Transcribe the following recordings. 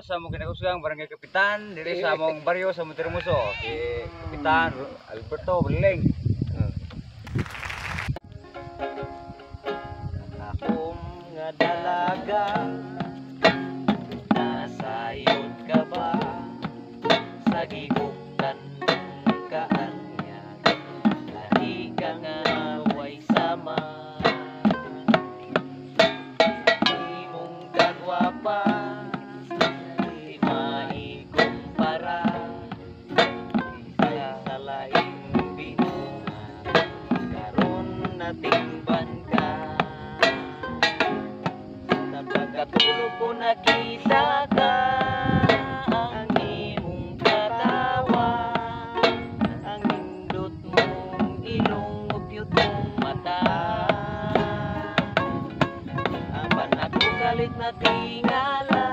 sa among kinakusgang barangay Kapitan diri sa among baryo sa Montermoso. Si Kapitan Alberto Beleng. Akong nga dalaga, nasayod ka ba sa gigukan kaanya? Lahi ka nga way sama, imong kagwapa, di maikumpara sa laing binuha. Karon natingban ka, pagkatulog ko nakita ka, ang imong katawa, ang nindot mong ilong ug cute mong mata. Apan ako galit na tingala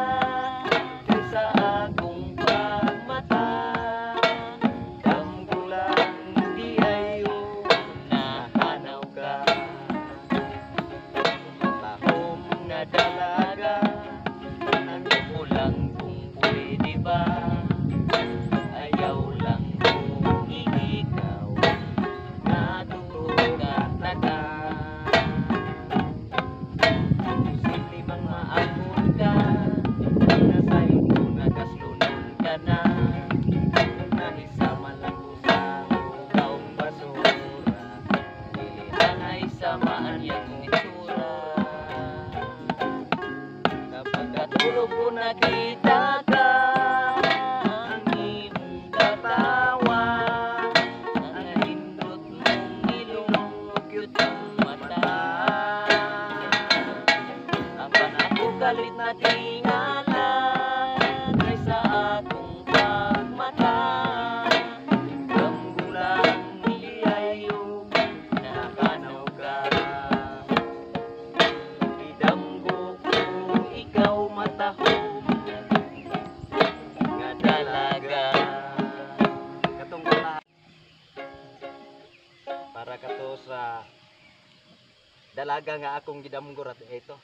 sa akong pagmata. Damgulan di ayo nahanaw ka, matahom na dalaga, ano ko lang kung pwede ba, ayaw lang kung ikaw natutog at taga. Simple mang maabot ka, nasa'yo ko nakaslunan ka na, naisama lang ko sa ugaong basura, dili na naisamaan yung itsura. Pagkatulog ko nakita ka, ang imong katawa, ang nindot mong ilong, cute mong mata. Apan ako galit na tingala sa akong pagmata. Damgulan di ayo nakanaw ka, idamgo ko ikaw matahom nga dalaga. Katong kanta para kato sa dalaga nga akong gidamgo rat ito.